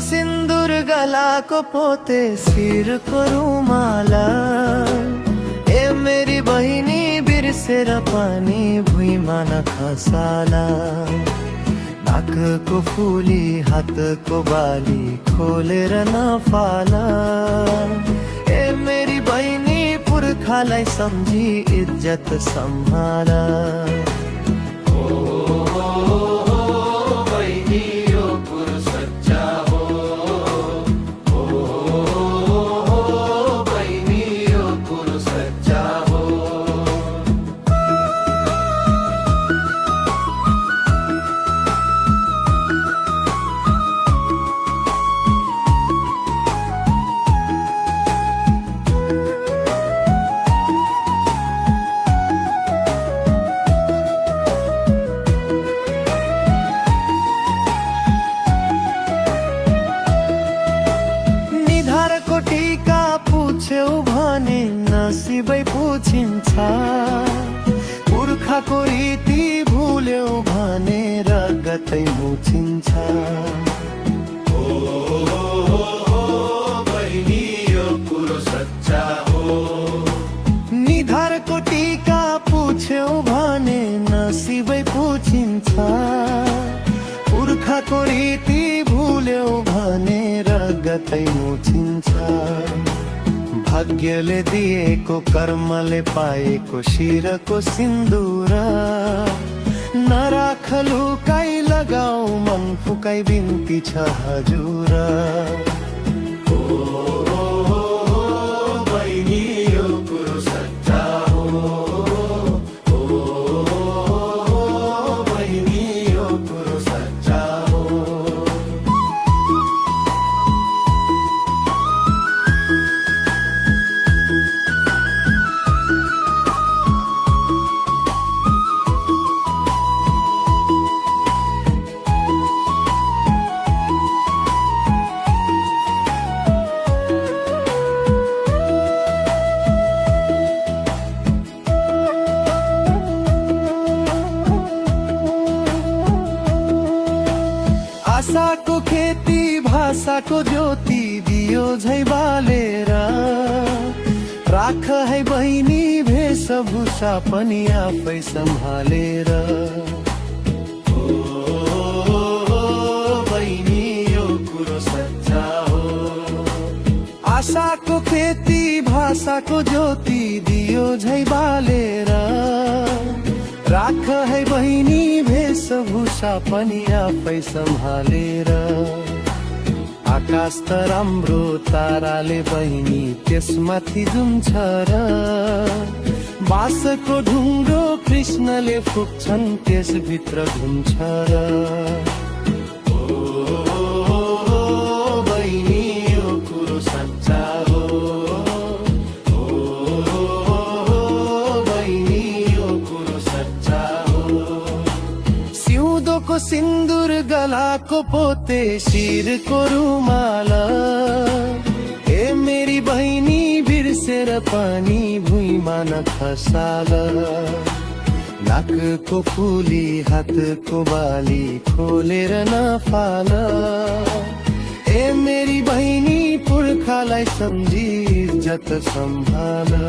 सिन्दुर गलाको पोते शिरको रुमाला। ए मेरी बहिनी बिर्सेर पानी भुइँमा नखसाला। नाकको फुली हातको बाली खोलेर नफाला। ए मेरी बहिनी पुर्खालाई सम्झी इज्जत सम्हाला। टीका पुछ्यौ भने नसिबै पुछिन्छ। पुर्खाको रीति भुल्यौ भने रगतै मुछिन्छ। बहिनी यो कुरो सच्चा हो। निधारको टीका पुछ्यौ भने नसिबै पुछिन्छ। पुर्खाको रीति भुल्यौ भने रगतै मुछिन्छ। भाग्यले दिएको कर्मले पाएको शिरको सिन्दुर। नराख लुकाई लगाऊ मन फुकाई बिन्ती छ हजुर। बहिनी यो कुरो सच्चा हो। बहिनी यो कुरो सच्चा हो। आशाको खेती भाषाको ज्योति दियो झै बालेर। राख है बहिनी भेषभूषा पनि आफै सम्हालेर। बहिनी यो कुरो सच्चा हो। आशाको खेती भाषाको ज्योति दियो झै बालेर। राख है बहिनी भेषभूषा पनि आफै सम्हालेर। आकाश त राम्रो ताराले बहिनी त्यसमाथि जुन्छ र। बाँसको ढुङ्ग्रो कृष्णले फुक्छन् त्यसभित्र घुम्छ र। बहिनी यो कुरो सच्चा हो। सिउँदोको सिन्दुर गलाको पोते शिरको रुमाला। ए मेरी बहिनी बिर्सेर पानी भुइँमा नखसाला। नाकको फुली हातको बाली खोलेर नफाला। ए मेरी बहिनी पुर्खालाई सम्झी इज्जत सम्हाला।